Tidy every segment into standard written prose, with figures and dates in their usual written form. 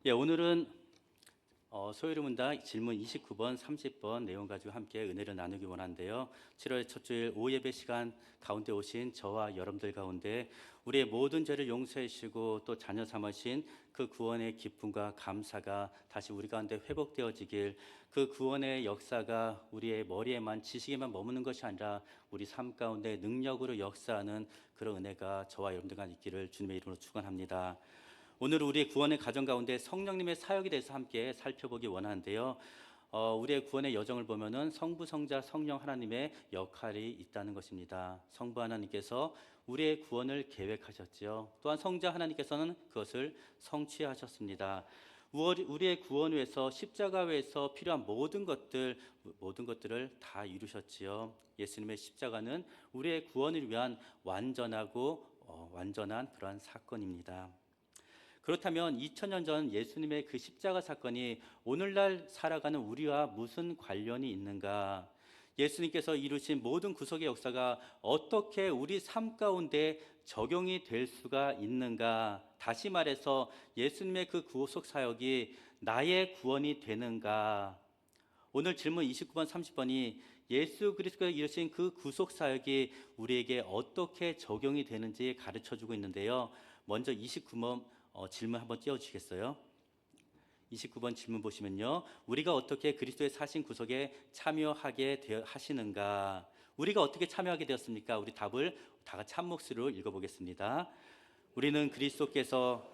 오늘은 소요리 문답 질문 29번, 30번 내용 가지고 함께 은혜를 나누기 원하는데요. 7월 첫 주일 오후 예배 시간 가운데 오신 저와 여러분들 가운데 우리의 모든 죄를 용서해 주시고 또 자녀 삼으신 그 구원의 기쁨과 감사가 다시 우리 가운데 회복되어지길, 그 구원의 역사가 우리의 머리에만 지식에만 머무는 것이 아니라 우리 삶 가운데 능력으로 역사하는 그런 은혜가 저와 여러분들과 있기를 주님의 이름으로 축원합니다. 오늘 우리의 구원의 가정 가운데 성령님의 사역에 대해서 함께 살펴보기 원하는데요. 우리의 구원의 여정을 보면은 성부, 성자, 성령 하나님의 역할이 있다는 것입니다. 성부 하나님께서 우리의 구원을 계획하셨지요. 또한 성자 하나님께서는 그것을 성취하셨습니다. 우리의 구원 위해서 십자가 위에서 필요한 모든 것들을 다 이루셨지요. 예수님의 십자가는 우리의 구원을 위한 완전한 그러한 사건입니다. 그렇다면 2000년 전 예수님의 그 십자가 사건이 오늘날 살아가는 우리와 무슨 관련이 있는가? 예수님께서 이루신 모든 구속의 역사가 어떻게 우리 삶 가운데 적용이 될 수가 있는가? 다시 말해서 예수님의 그 구속 사역이 나의 구원이 되는가? 오늘 질문 29번, 30번이 예수 그리스도가 이루신 그 구속 사역이 우리에게 어떻게 적용이 되는지 가르쳐주고 있는데요. 먼저 29번 질문 한번 띄워주시겠어요? 29번 질문 보시면요, 우리가 어떻게 그리스도의 사신 구속에 참여하게 하시는가? 우리가 어떻게 참여하게 되었습니까? 우리 답을 다 같이 한 목소리로 읽어보겠습니다. 우리는 그리스도께서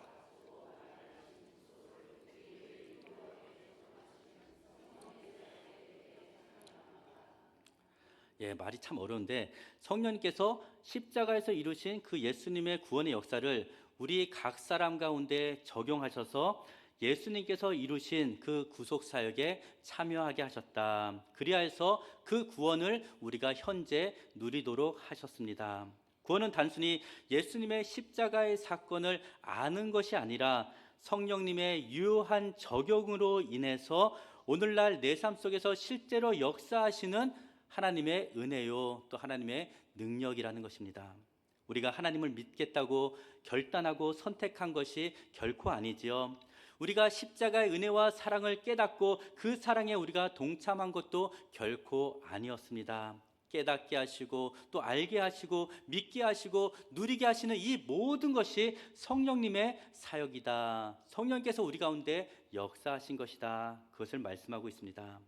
말이 참 어려운데, 성령님께서 십자가에서 이루신 그 예수님의 구원의 역사를 우리 각 사람 가운데 적용하셔서 예수님께서 이루신 그 구속 사역에 참여하게 하셨다. 그리하여서 그 구원을 우리가 현재 누리도록 하셨습니다. 구원은 단순히 예수님의 십자가의 사건을 아는 것이 아니라 성령님의 유효한 적용으로 인해서 오늘날 내 삶 속에서 실제로 역사하시는 하나님의 은혜요, 또 하나님의 능력이라는 것입니다. 우리가 하나님을 믿겠다고 결단하고 선택한 것이 결코 아니지요. 우리가 십자가의 은혜와 사랑을 깨닫고 그 사랑에 우리가 동참한 것도 결코 아니었습니다. 깨닫게 하시고 또 알게 하시고 믿게 하시고 누리게 하시는 이 모든 것이 성령님의 사역이다. 성령께서 우리 가운데 역사하신 것이다. 그것을 말씀하고 있습니다.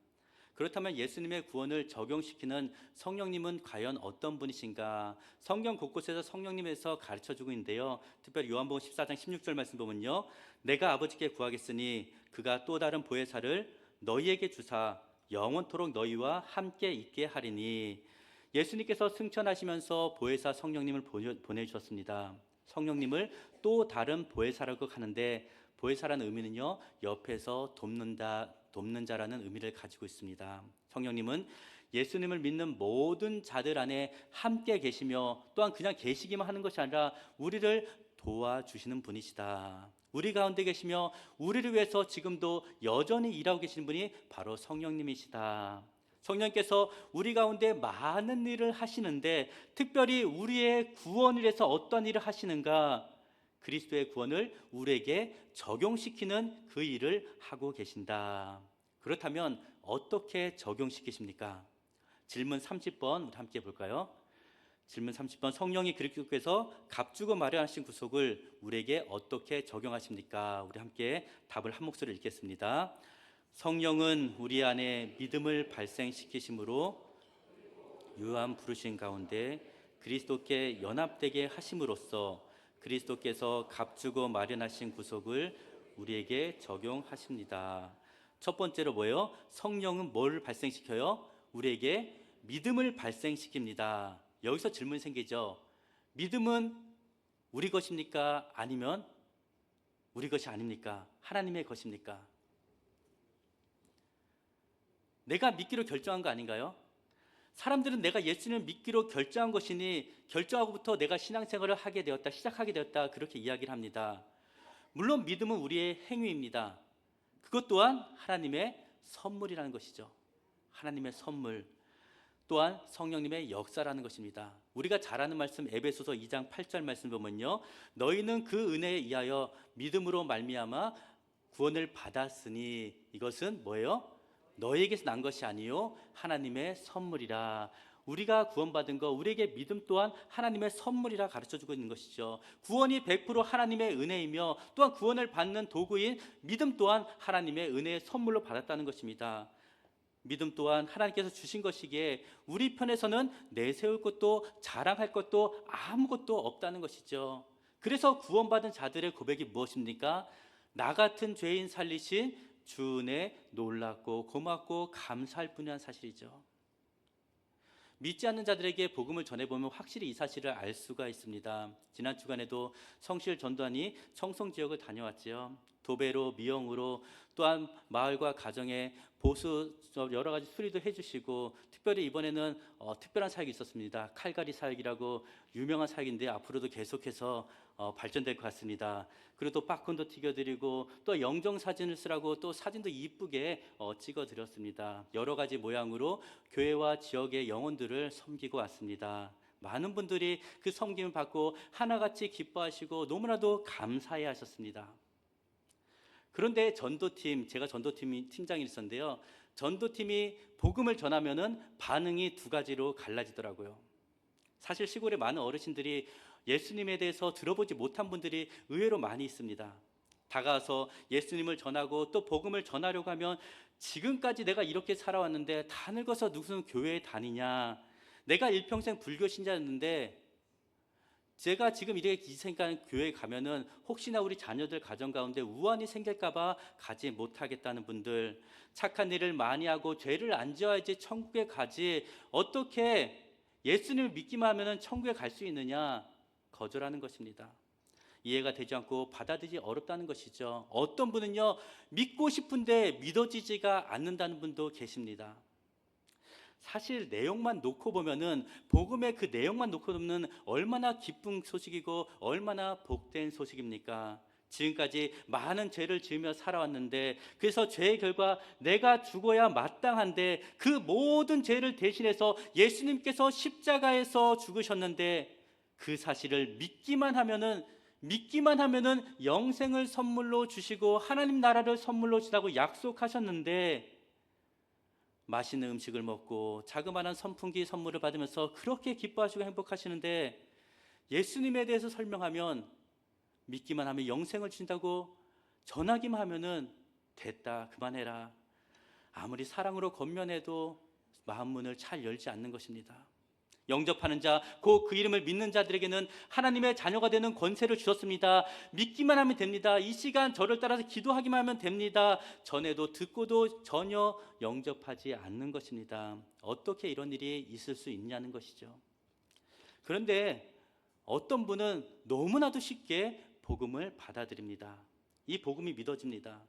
그렇다면 예수님의 구원을 적용시키는 성령님은 과연 어떤 분이신가? 성경 곳곳에서 성령님에서 가르쳐주고 있는데요, 특별히 요한복음 14장 16절 말씀 보면요, 내가 아버지께 구하겠으니 그가 또 다른 보혜사를 너희에게 주사 영원토록 너희와 함께 있게 하리니. 예수님께서 승천하시면서 보혜사 성령님을 보내주셨습니다. 성령님을 또 다른 보혜사라고 하는데, 보혜사라는 의미는요, 옆에서 돕는 자라는 의미를 가지고 있습니다. 성령님은 예수님을 믿는 모든 자들 안에 함께 계시며, 또한 그냥 계시기만 하는 것이 아니라 우리를 도와주시는 분이시다. 우리 가운데 계시며 우리를 위해서 지금도 여전히 일하고 계시는 분이 바로 성령님이시다. 성령께서 우리 가운데 많은 일을 하시는데, 특별히 우리의 구원을 위해서 어떤 일을 하시는가? 그리스도의 구원을 우리에게 적용시키는 그 일을 하고 계신다. 그렇다면 어떻게 적용시키십니까? 질문 30번 우리 함께 볼까요? 질문 30번, 성령이 그리스도께서 값주고 마련하신 구속을 우리에게 어떻게 적용하십니까? 우리 함께 답을 한 목소리로 읽겠습니다. 성령은 우리 안에 믿음을 발생시키심으로 유한 부르신 가운데 그리스도께 연합되게 하심으로써 그리스도께서 값주고 마련하신 구속을 우리에게 적용하십니다. 첫 번째로 뭐예요? 성령은 뭘 발생시켜요? 우리에게 믿음을 발생시킵니다. 여기서 질문이 생기죠. 믿음은 우리 것입니까? 아니면 우리 것이 아닙니까? 하나님의 것입니까? 내가 믿기로 결정한 거 아닌가요? 사람들은 내가 예수님을 믿기로 결정한 것이니 결정하고부터 내가 신앙생활을 하게 되었다, 시작하게 되었다, 그렇게 이야기를 합니다. 물론 믿음은 우리의 행위입니다. 그것 또한 하나님의 선물이라는 것이죠. 하나님의 선물, 또한 성령님의 역사라는 것입니다. 우리가 잘 아는 말씀 에베소서 2장 8절 말씀 보면요, 너희는 그 은혜에 의하여 믿음으로 말미암아 구원을 받았으니 이것은 뭐예요? 너희에게서 난 것이 아니요 하나님의 선물이라. 우리가 구원받은 거, 우리에게 믿음 또한 하나님의 선물이라 가르쳐주고 있는 것이죠. 구원이 100% 하나님의 은혜이며 또한 구원을 받는 도구인 믿음 또한 하나님의 은혜의 선물로 받았다는 것입니다. 믿음 또한 하나님께서 주신 것이기에 우리 편에서는 내세울 것도 자랑할 것도 아무것도 없다는 것이죠. 그래서 구원받은 자들의 고백이 무엇입니까? 나 같은 죄인 살리신 주 은혜 놀랍고 고맙고 감사할 뿐이란 사실이죠. 믿지 않는 자들에게 복음을 전해보면 확실히 이 사실을 알 수가 있습니다. 지난 주간에도 성실 전도단이 청송 지역을 다녀왔지요. 도배로, 미용으로, 또한 마을과 가정에 보수 여러 가지 수리도 해주시고, 특별히 이번에는 특별한 사역이 있었습니다. 칼갈이 사역이라고 유명한 사역인데 앞으로도 계속해서 발전될 것 같습니다. 그리고 또 팝콘도 튀겨드리고 또 영정 사진을 쓰라고 또 사진도 이쁘게 찍어드렸습니다. 여러 가지 모양으로 교회와 지역의 영혼들을 섬기고 왔습니다. 많은 분들이 그 섬김을 받고 하나같이 기뻐하시고 너무나도 감사해 하셨습니다. 그런데 전도팀, 제가 전도팀 팀장이 있었는데요. 전도팀이 복음을 전하면은 반응이 두 가지로 갈라지더라고요. 사실 시골의 많은 어르신들이 예수님에 대해서 들어보지 못한 분들이 의외로 많이 있습니다. 다가와서 예수님을 전하고 또 복음을 전하려고 하면 지금까지 내가 이렇게 살아왔는데 다 늙어서 무슨 교회에 다니냐, 내가 일평생 불교 신자였는데 제가 지금 이렇게 이 생각하는 교회에 가면은 혹시나 우리 자녀들 가정 가운데 우환이 생길까봐 가지 못하겠다는 분들, 착한 일을 많이 하고 죄를 안 지어야지 천국에 가지 어떻게 예수님을 믿기만 하면은 천국에 갈 수 있느냐, 거절하는 것입니다. 이해가 되지 않고 받아들이기 어렵다는 것이죠. 어떤 분은요, 믿고 싶은데 믿어지지가 않는다는 분도 계십니다. 사실 내용만 놓고 보면은 복음의 그 내용만 놓고 보면 얼마나 기쁜 소식이고 얼마나 복된 소식입니까? 지금까지 많은 죄를 지으며 살아왔는데, 그래서 죄의 결과 내가 죽어야 마땅한데 그 모든 죄를 대신해서 예수님께서 십자가에서 죽으셨는데 그 사실을 믿기만 하면은 영생을 선물로 주시고 하나님 나라를 선물로 주라고 약속하셨는데, 맛있는 음식을 먹고 자그마한 선풍기 선물을 받으면서 그렇게 기뻐하시고 행복하시는데, 예수님에 대해서 설명하면 믿기만 하면 영생을 주신다고 전하기만 하면은 됐다, 그만해라, 아무리 사랑으로 권면해도 마음 문을 잘 열지 않는 것입니다. 영접하는 자, 곧 그 이름을 믿는 자들에게는 하나님의 자녀가 되는 권세를 주셨습니다. 믿기만 하면 됩니다. 이 시간 저를 따라서 기도하기만 하면 됩니다. 전에도 듣고도 전혀 영접하지 않는 것입니다. 어떻게 이런 일이 있을 수 있냐는 것이죠. 그런데 어떤 분은 너무나도 쉽게 복음을 받아들입니다. 이 복음이 믿어집니다.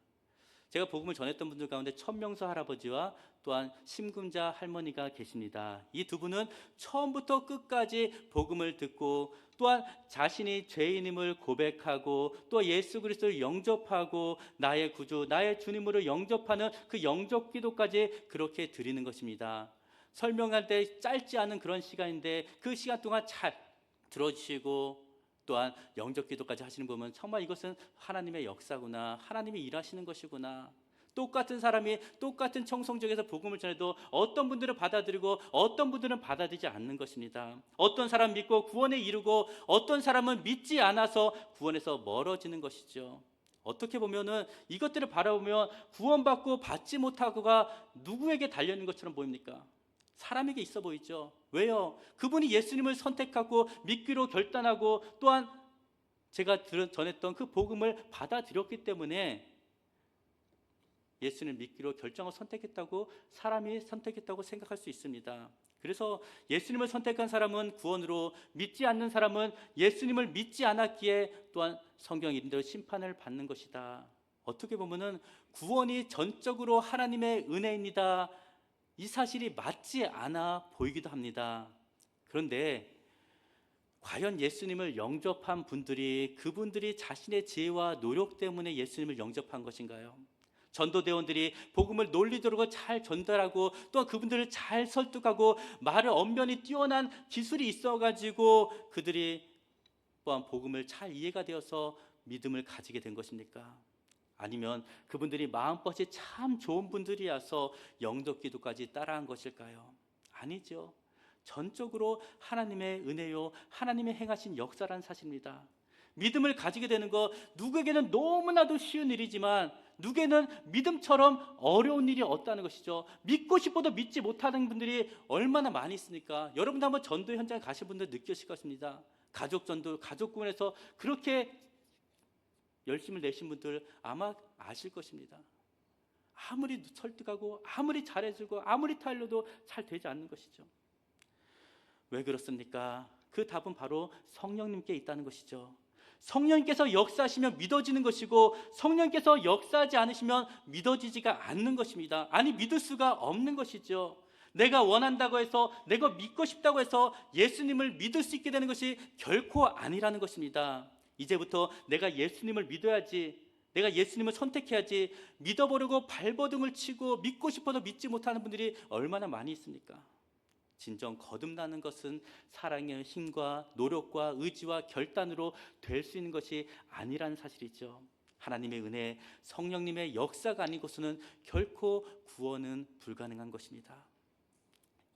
제가 복음을 전했던 분들 가운데 천명서 할아버지와 또한 심금자 할머니가 계십니다. 이 두 분은 처음부터 끝까지 복음을 듣고 또한 자신이 죄인임을 고백하고 또 예수 그리스도를 영접하고 나의 구주, 나의 주님으로 영접하는 그 영접 기도까지 그렇게 드리는 것입니다. 설명할 때 짧지 않은 그런 시간인데 그 시간 동안 잘 들어주시고 또한 영접 기도까지 하시는 거 보면 정말 이것은 하나님의 역사구나, 하나님이 일하시는 것이구나. 똑같은 사람이 똑같은 청송적에서 복음을 전해도 어떤 분들은 받아들이고 어떤 분들은 받아들이지 않는 것입니다. 어떤 사람 믿고 구원에 이르고 어떤 사람은 믿지 않아서 구원에서 멀어지는 것이죠. 어떻게 보면은 이것들을 바라보면 구원받고 받지 못하고가 누구에게 달려있는 것처럼 보입니까? 사람에게 있어 보이죠. 왜요? 그분이 예수님을 선택하고 믿기로 결단하고 또한 제가 전했던 그 복음을 받아들였기 때문에 예수님을 믿기로 결정하고 선택했다고, 사람이 선택했다고 생각할 수 있습니다. 그래서 예수님을 선택한 사람은 구원으로, 믿지 않는 사람은 예수님을 믿지 않았기에 또한 성경 이름대로 심판을 받는 것이다. 어떻게 보면은 구원이 전적으로 하나님의 은혜입니다. 이 사실이 맞지 않아 보이기도 합니다. 그런데 과연 예수님을 영접한 분들이 그분들이 자신의 지혜와 노력 때문에 예수님을 영접한 것인가요? 전도대원들이 복음을 논리적으로 잘 전달하고 또 그분들을 잘 설득하고 말을 언변이 뛰어난 기술이 있어가지고 그들이 또한 복음을 잘 이해가 되어서 믿음을 가지게 된 것입니까? 아니면 그분들이 마음버릇이 참 좋은 분들이라서 영접 기도까지 따라한 것일까요? 아니죠. 전적으로 하나님의 은혜요, 하나님의 행하신 역사라는 사실입니다. 믿음을 가지게 되는 거 누구에게는 너무나도 쉬운 일이지만 누구에게는 믿음처럼 어려운 일이 없다는 것이죠. 믿고 싶어도 믿지 못하는 분들이 얼마나 많이 있습니까? 여러분도 한번 전도 현장에 가신 분들 느끼실 것입니다. 가족 전도, 가족 구원에서 그렇게 열심을 내신 분들 아마 아실 것입니다. 아무리 설득하고 아무리 잘해주고 아무리 타일러도 잘 되지 않는 것이죠. 왜 그렇습니까? 그 답은 바로 성령님께 있다는 것이죠. 성령님께서 역사하시면 믿어지는 것이고 성령님께서 역사하지 않으시면 믿어지지가 않는 것입니다. 아니 믿을 수가 없는 것이죠. 내가 원한다고 해서 내가 믿고 싶다고 해서 예수님을 믿을 수 있게 되는 것이 결코 아니라는 것입니다. 이제부터 내가 예수님을 믿어야지, 내가 예수님을 선택해야지 믿어보려고 발버둥을 치고 믿고 싶어도 믿지 못하는 분들이 얼마나 많이 있습니까? 진정 거듭나는 것은 사랑의 힘과 노력과 의지와 결단으로 될 수 있는 것이 아니라는 사실이죠. 하나님의 은혜, 성령님의 역사가 아니고서는 결코 구원은 불가능한 것입니다.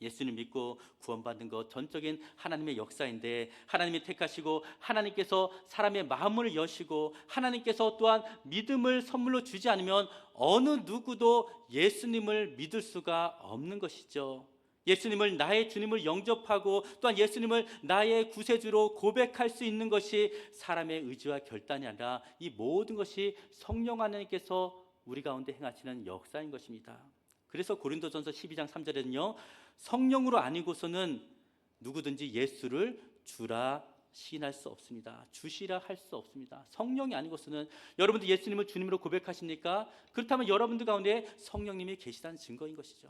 예수님 믿고 구원받는 것 전적인 하나님의 역사인데 하나님이 택하시고 하나님께서 사람의 마음을 여시고 하나님께서 또한 믿음을 선물로 주지 않으면 어느 누구도 예수님을 믿을 수가 없는 것이죠. 예수님을 나의 주님을 영접하고 또한 예수님을 나의 구세주로 고백할 수 있는 것이 사람의 의지와 결단이 아니라 이 모든 것이 성령 하나님께서 우리 가운데 행하시는 역사인 것입니다. 그래서 고린도전서 12장 3절에는요 성령으로 아니고서는 누구든지 예수를 주라 시인할 수 없습니다. 주시라 할 수 없습니다. 성령이 아니고서는 여러분들 예수님을 주님으로 고백하십니까? 그렇다면 여러분들 가운데 성령님이 계시다는 증거인 것이죠.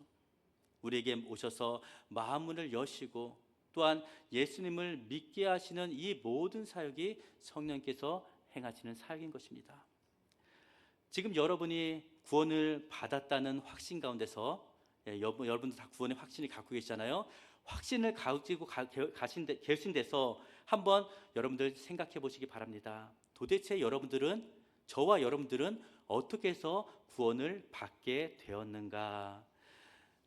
우리에게 오셔서 마음문을 여시고 또한 예수님을 믿게 하시는 이 모든 사역이 성령께서 행하시는 사역인 것입니다. 지금 여러분이 구원을 받았다는 확신 가운데서 여러분도 다 구원의 확신을 갖고 계시잖아요. 확신을 가지고 계신 데서 한번 여러분들 생각해 보시기 바랍니다. 도대체 저와 여러분들은 어떻게 해서 구원을 받게 되었는가?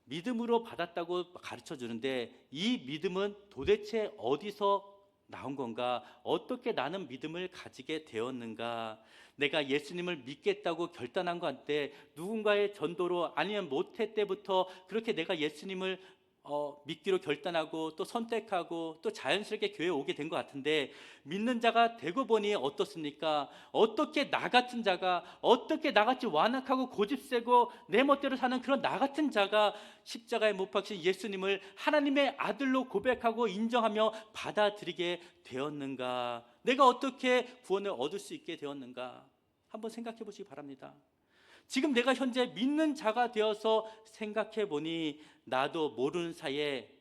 믿음으로 받았다고 가르쳐 주는데 이 믿음은 도대체 어디서 나온 건가? 어떻게 나는 믿음을 가지게 되었는가? 내가 예수님을 믿겠다고 결단한 것 같아 누군가의 전도로 아니면 모태 때부터 그렇게 내가 예수님을 믿기로 결단하고 또 선택하고 또 자연스럽게 교회에 오게 된 것 같은데 믿는 자가 되고 보니 어떻습니까? 어떻게 나 같은 자가 어떻게 나같이 완악하고 고집세고 내 멋대로 사는 그런 나 같은 자가 십자가에 못 박힌 예수님을 하나님의 아들로 고백하고 인정하며 받아들이게 되었는가? 내가 어떻게 구원을 얻을 수 있게 되었는가? 한번 생각해 보시기 바랍니다. 지금 내가 현재 믿는 자가 되어서 생각해 보니 나도 모르는 사이에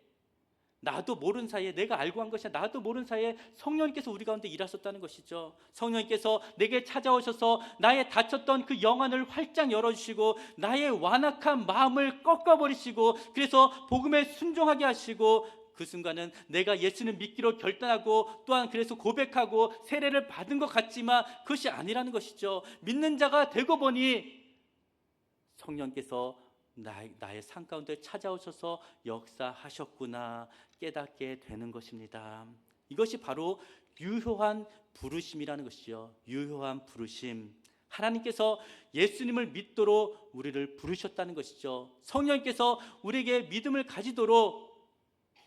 내가 알고 한 것이 아니라 나도 모르는 사이에 성령님께서 우리 가운데 일하셨다는 것이죠. 성령님께서 내게 찾아오셔서 나의 닫혔던 그 영안을 활짝 열어주시고 나의 완악한 마음을 꺾어버리시고 그래서 복음에 순종하게 하시고 그 순간은 내가 예수님 믿기로 결단하고 또한 그래서 고백하고 세례를 받은 것 같지만 그것이 아니라는 것이죠. 믿는 자가 되고 보니 성령께서 나의 삶 가운데 찾아오셔서 역사하셨구나 깨닫게 되는 것입니다. 이것이 바로 유효한 부르심이라는 것이죠. 유효한 부르심. 하나님께서 예수님을 믿도록 우리를 부르셨다는 것이죠. 성령께서 우리에게 믿음을 가지도록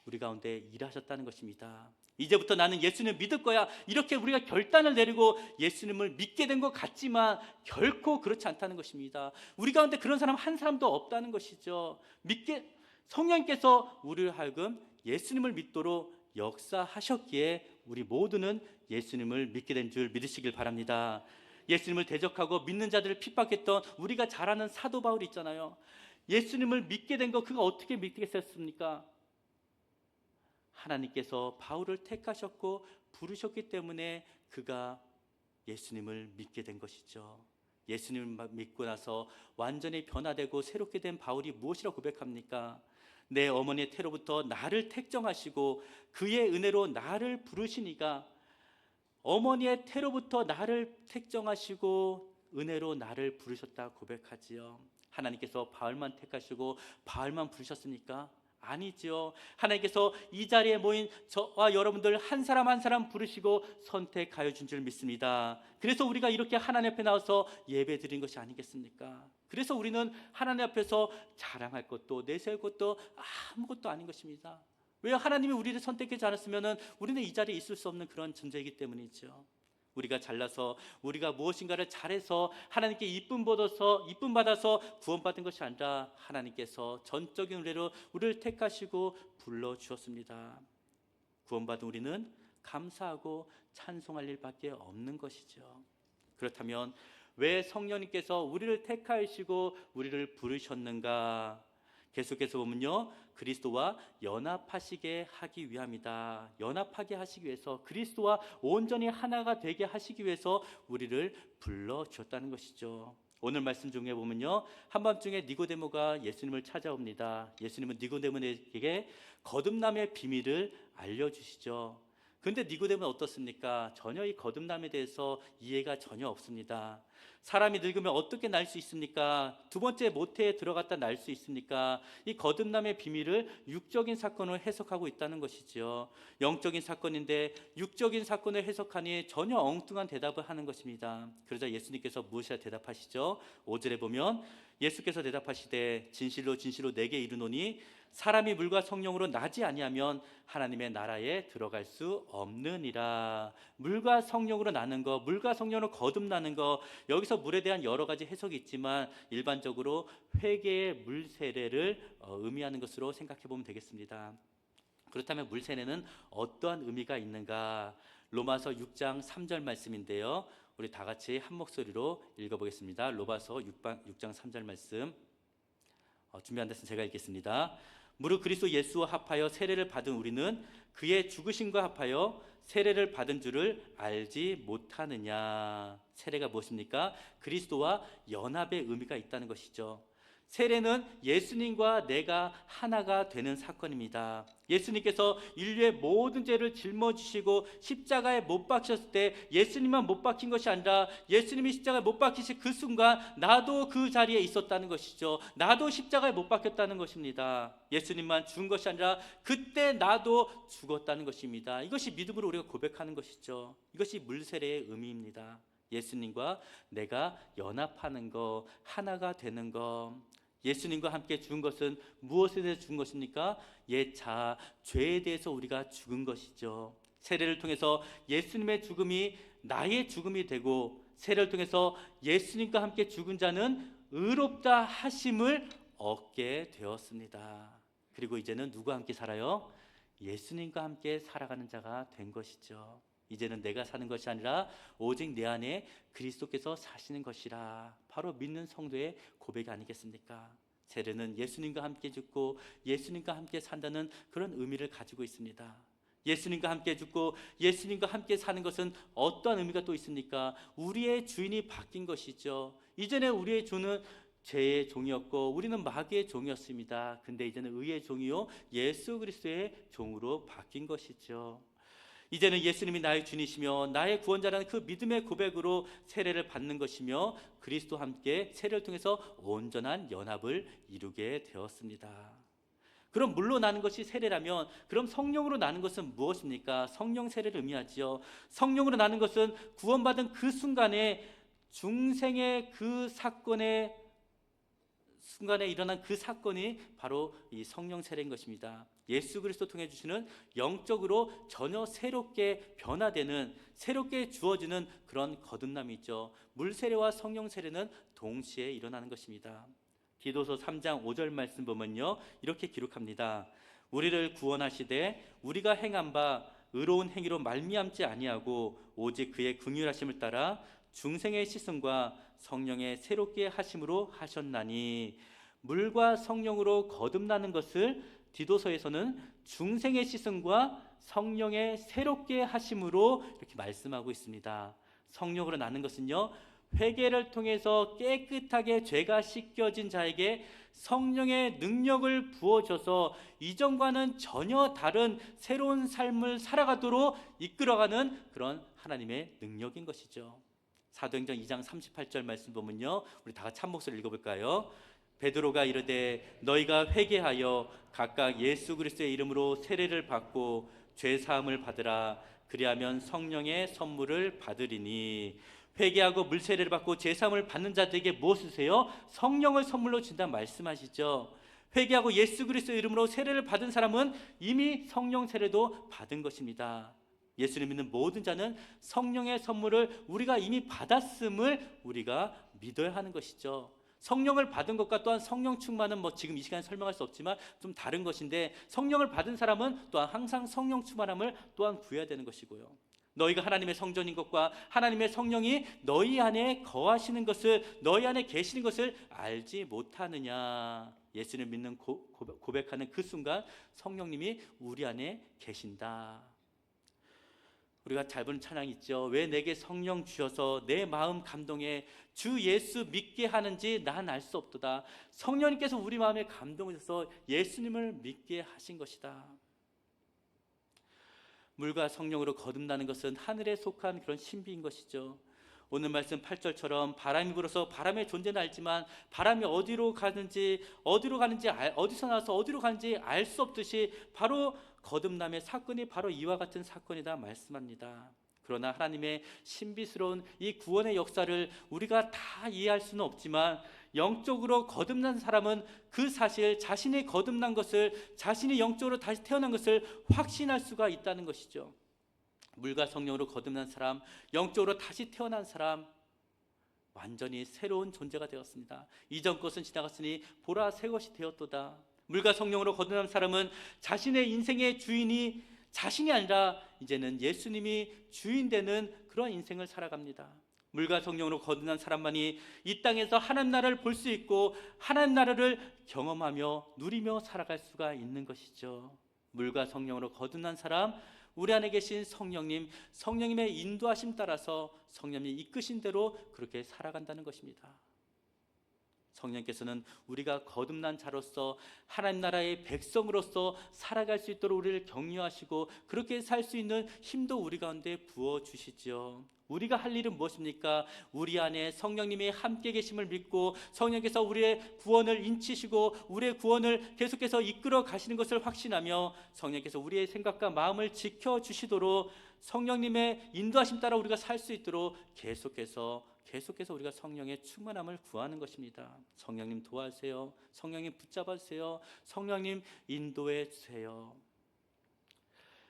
우리 가운데 일하셨다는 것입니다. 이제부터 나는 예수님을 믿을 거야 이렇게 우리가 결단을 내리고 예수님을 믿게 된 것 같지만 결코 그렇지 않다는 것입니다. 우리 가운데 그런 사람 한 사람도 없다는 것이죠. 성령께서 우리를 하여금 예수님을 믿도록 역사하셨기에 우리 모두는 예수님을 믿게 된 줄 믿으시길 바랍니다. 예수님을 대적하고 믿는 자들을 핍박했던 우리가 잘 아는 사도 바울이 있잖아요. 예수님을 믿게 된 거 그가 어떻게 믿겠습니까? 하나님께서 바울을 택하셨고 부르셨기 때문에 그가 예수님을 믿게 된 것이죠. 예수님을 믿고 나서 완전히 변화되고 새롭게 된 바울이 무엇이라고 고백합니까? 내 어머니의 태로부터 나를 택정하시고 그의 은혜로 나를 부르시니까 어머니의 태로부터 나를 택정하시고 은혜로 나를 부르셨다 고백하지요. 하나님께서 바울만 택하시고 바울만 부르셨습니까? 아니죠. 하나님께서 이 자리에 모인 저와 여러분들 한 사람 한 사람 부르시고 선택하여 준 줄 믿습니다. 그래서 우리가 이렇게 하나님 앞에 나와서 예배 드린 것이 아니겠습니까? 그래서 우리는 하나님 앞에서 자랑할 것도 내세울 것도 아무것도 아닌 것입니다. 왜? 하나님이 우리를 선택하지 않았으면 우리는 이 자리에 있을 수 없는 그런 존재이기 때문이죠. 우리가 잘나서 우리가 무엇인가를 잘해서 하나님께 이쁨 받아서 구원받은 것이 아니라 하나님께서 전적인 은혜로 우리를 택하시고 불러주었습니다. 구원받은 우리는 감사하고 찬송할 일밖에 없는 것이죠. 그렇다면 왜 성령님께서 우리를 택하시고 우리를 부르셨는가? 계속해서 보면요, 그리스도와 연합하시게 하기 위함이다. 연합하게 하시기 위해서, 그리스도와 온전히 하나가 되게 하시기 위해서 우리를 불러주었다는 것이죠. 오늘 말씀 중에 보면요, 한밤중에 니고데모가 예수님을 찾아옵니다. 예수님은 니고데모에게 거듭남의 비밀을 알려주시죠. 그런데 니고데모는 어떻습니까? 전혀 이 거듭남에 대해서 이해가 전혀 없습니다. 사람이 늙으면 어떻게 날 수 있습니까? 두 번째 모태에 들어갔다 날 수 있습니까? 이 거듭남의 비밀을 육적인 사건을 해석하고 있다는 것이죠. 영적인 사건인데 육적인 사건을 해석하니 전혀 엉뚱한 대답을 하는 것입니다. 그러자 예수님께서 무엇이라 대답하시죠? 5절에 보면 예수께서 대답하시되 진실로 진실로 내게 이르노니 사람이 물과 성령으로 나지 아니하면 하나님의 나라에 들어갈 수 없느니라. 물과 성령으로 나는 거, 물과 성령으로 거듭나는 거, 여기서 물에 대한 여러 가지 해석이 있지만 일반적으로 회개의 물 세례를 의미하는 것으로 생각해 보면 되겠습니다. 그렇다면 물 세례는 어떠한 의미가 있는가? 로마서 6장 3절 말씀인데요, 우리 다 같이 한 목소리로 읽어보겠습니다. 로마서 6장 3절 말씀 준비 안 됐으면 제가 읽겠습니다. 무릇 그리스도 예수와 합하여 세례를 받은 우리는 그의 죽으심과 합하여 세례를 받은 줄을 알지 못하느냐. 세례가 무엇입니까? 그리스도와 연합의 의미가 있다는 것이죠. 세례는 예수님과 내가 하나가 되는 사건입니다. 예수님께서 인류의 모든 죄를 짊어지시고 십자가에 못 박히셨을 때 예수님만 못 박힌 것이 아니라 예수님이 십자가에 못 박히신 그 순간 나도 그 자리에 있었다는 것이죠. 나도 십자가에 못 박혔다는 것입니다. 예수님만 죽은 것이 아니라 그때 나도 죽었다는 것입니다. 이것이 믿음으로 우리가 고백하는 것이죠. 이것이 물세례의 의미입니다. 예수님과 내가 연합하는 거, 하나가 되는 거. 예수님과 함께 죽은 것은 무엇에 대해서 죽은 것입니까? 옛 자아, 죄에 대해서 우리가 죽은 것이죠. 세례를 통해서 예수님의 죽음이 나의 죽음이 되고, 세례를 통해서 예수님과 함께 죽은 자는 의롭다 하심을 얻게 되었습니다. 그리고 이제는 누구와 함께 살아요? 예수님과 함께 살아가는 자가 된 것이죠. 이제는 내가 사는 것이 아니라 오직 내 안에 그리스도께서 사시는 것이라. 바로 믿는 성도의 고백이 아니겠습니까? 세례는 예수님과 함께 죽고 예수님과 함께 산다는 그런 의미를 가지고 있습니다. 예수님과 함께 죽고 예수님과 함께 사는 것은 어떤 의미가 또 있습니까? 우리의 주인이 바뀐 것이죠. 이전에 우리의 주는 죄의 종이었고 우리는 마귀의 종이었습니다. 근데 이제는 의의 종이요 예수 그리스도의 종으로 바뀐 것이죠. 이제는 예수님이 나의 주님이시며 나의 구원자라는 그 믿음의 고백으로 세례를 받는 것이며 그리스도와 함께 세례를 통해서 온전한 연합을 이루게 되었습니다. 그럼 물로 나는 것이 세례라면 그럼 성령으로 나는 것은 무엇입니까? 성령 세례를 의미하지요. 성령으로 나는 것은 구원받은 그 순간에 중생의 그 순간에 일어난 그 사건이 바로 이 성령 세례인 것입니다. 예수 그리스도 통해 주시는 영적으로 전혀 새롭게 변화되는, 새롭게 주어지는 그런 거듭남이 있죠. 물 세례와 성령 세례는 동시에 일어나는 것입니다. 디도서 3장 5절 말씀 보면요, 이렇게 기록합니다. 우리를 구원하시되 우리가 행한 바 의로운 행위로 말미암지 아니하고 오직 그의 긍휼하심을 따라 중생의 씻음과 성령의 새롭게 하심으로 하셨나니. 물과 성령으로 거듭나는 것을 디도서에서는 중생의 씻음과 성령의 새롭게 하심으로 이렇게 말씀하고 있습니다. 성령으로 나는 것은요, 회개를 통해서 깨끗하게 죄가 씻겨진 자에게 성령의 능력을 부어줘서 이전과는 전혀 다른 새로운 삶을 살아가도록 이끌어가는 그런 하나님의 능력인 것이죠. 사도행전 2장 38절 말씀 보면요, 우리 다 같이 한 목소리 읽어볼까요? 베드로가 이르되 너희가 회개하여 각각 예수 그리스도의 이름으로 세례를 받고 죄 사함을 받으라. 그리하면 성령의 선물을 받으리니. 회개하고 물 세례를 받고 죄 사함을 받는 자들에게 무엇이세요? 성령을 선물로 준다 말씀하시죠. 회개하고 예수 그리스도의 이름으로 세례를 받은 사람은 이미 성령 세례도 받은 것입니다. 예수를 믿는 모든 자는 성령의 선물을 우리가 이미 받았음을 우리가 믿어야 하는 것이죠. 성령을 받은 것과 또한 성령 충만은 지금 이 시간에 설명할 수 없지만 좀 다른 것인데, 성령을 받은 사람은 또한 항상 성령 충만함을 또한 구해야 되는 것이고요. 너희가 하나님의 성전인 것과 하나님의 성령이 너희 안에 거하시는 것을, 너희 안에 계시는 것을 알지 못하느냐. 예수를 믿는 고백하는 그 순간 성령님이 우리 안에 계신다. 우리가 잘 부르는 찬양이 있죠. 왜 내게 성령 주셔서 내 마음 감동해 주 예수 믿게 하는지 난 알 수 없도다. 성령님께서 우리 마음에 감동하셔서 예수님을 믿게 하신 것이다. 물과 성령으로 거듭나는 것은 하늘에 속한 그런 신비인 것이죠. 오늘 말씀 8절처럼 바람이 불어서 바람의 존재는 알지만 바람이 어디로 가는지 어디서 나와서 어디로 가는지 알 수 없듯이 바로 거듭남의 사건이 바로 이와 같은 사건이다 말씀합니다. 그러나 하나님의 신비스러운 이 구원의 역사를 우리가 다 이해할 수는 없지만, 영적으로 거듭난 사람은 그 사실, 자신이 거듭난 것을, 자신이 영적으로 다시 태어난 것을 확신할 수가 있다는 것이죠. 물과 성령으로 거듭난 사람, 영적으로 다시 태어난 사람, 완전히 새로운 존재가 되었습니다. 이전 것은 지나갔으니 보라 새 것이 되었도다. 물과 성령으로 거듭난 사람은 자신의 인생의 주인이 자신이 아니라 이제는 예수님이 주인 되는 그런 인생을 살아갑니다. 물과 성령으로 거듭난 사람만이 이 땅에서 하나님 나라를 볼 수 있고 하나님 나라를 경험하며 누리며 살아갈 수가 있는 것이죠. 물과 성령으로 거듭난 사람, 우리 안에 계신 성령님, 성령님의 인도하심 따라서 성령님이 이끄신 대로 그렇게 살아간다는 것입니다. 성령께서는 우리가 거듭난 자로서 하나님 나라의 백성으로서 살아갈 수 있도록 우리를 격려하시고 그렇게 살 수 있는 힘도 우리 가운데 부어주시죠. 우리가 할 일은 무엇입니까? 우리 안에 성령님이 함께 계심을 믿고 성령께서 우리의 구원을 인치시고 우리의 구원을 계속해서 이끌어 가시는 것을 확신하며 성령께서 우리의 생각과 마음을 지켜주시도록 성령님의 인도하심 따라 우리가 살 수 있도록 계속해서 우리가 성령의 충만함을 구하는 것입니다. 성령님 도와주세요. 성령님 붙잡아 주세요. 성령님 인도해 주세요.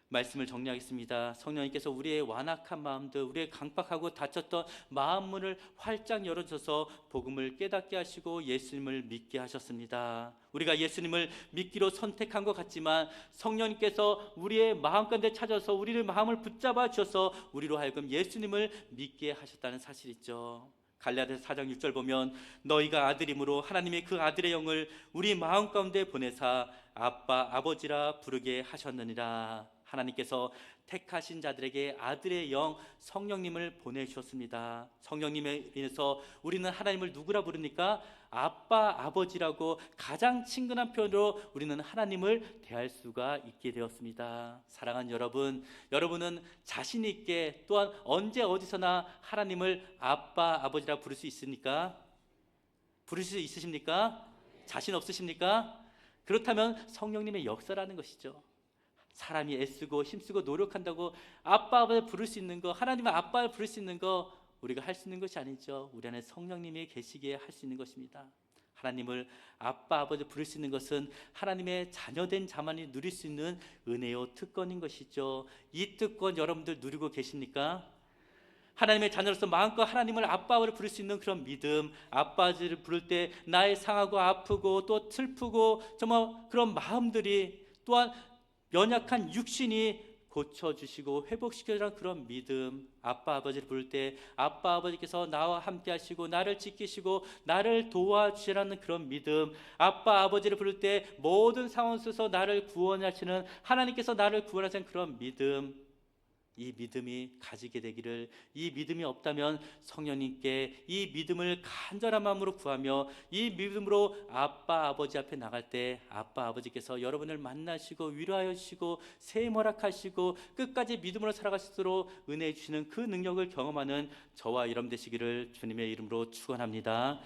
말씀을 정리하겠습니다. 성령님께서 우리의 완악한 마음들, 우리의 강박하고 닫혔던 마음문을 활짝 열어줘서 복음을 깨닫게 하시고 예수님을 믿게 하셨습니다. 우리가 예수님을 믿기로 선택한 것 같지만 성령님께서 우리의 마음 가운데 찾아서 우리의 마음을 붙잡아 주셔서 우리로 하여금 예수님을 믿게 하셨다는 사실이죠. 갈라디아서 4장 6절 보면 너희가 아들임으로 하나님의 그 아들의 영을 우리 마음 가운데 보내사 아빠 아버지라 부르게 하셨느니라. 하나님께서 택하신 자들에게 아들의 영 성령님을 보내주셨습니다. 성령님에 인해서 우리는 하나님을 누구라 부릅니까? 아빠 아버지라고 가장 친근한 표현으로 우리는 하나님을 대할 수가 있게 되었습니다. 사랑하는 여러분, 여러분은 자신 있게 또한 언제 어디서나 하나님을 아빠 아버지라 부를 수 있습니까? 부를 수 있으십니까? 자신 없으십니까? 그렇다면 성령님의 역사라는 것이죠. 사람이 애쓰고 힘쓰고 노력한다고 아빠 아버지 부를 수 있는 거, 하나님의 아빠를 부를 수 있는 거 우리가 할 수 있는 것이 아니죠. 우리 안에 성령님이 계시기에 할 수 있는 것입니다. 하나님을 아빠 아버지 부를 수 있는 것은 하나님의 자녀된 자만이 누릴 수 있는 은혜요 특권인 것이죠. 이 특권 여러분들 누리고 계십니까? 하나님의 자녀로서 마음껏 하나님을 아빠 아버지를 부를 수 있는 그런 믿음, 아빠 아버지를 부를 때 나의 상하고 아프고 또 슬프고 정말 그런 마음들이 또한 연약한 육신이 고쳐주시고 회복시켜주는 그런 믿음, 아빠 아버지를 부를 때 아빠 아버지께서 나와 함께 하시고 나를 지키시고 나를 도와주시라는 그런 믿음, 아빠 아버지를 부를 때 모든 상황 속에서 나를 구원하시는 하나님께서 나를 구원하시는 그런 믿음, 이 믿음이 가지게 되기를, 이 믿음이 없다면 성령님께 이 믿음을 간절한 마음으로 구하며 이 믿음으로 아빠 아버지 앞에 나갈 때 아빠 아버지께서 여러분을 만나시고 위로하여 주시고 새 허락하시고 끝까지 믿음으로 살아가시도록 은혜해 주시는 그 능력을 경험하는 저와 여러분 되시기를 주님의 이름으로 축원합니다.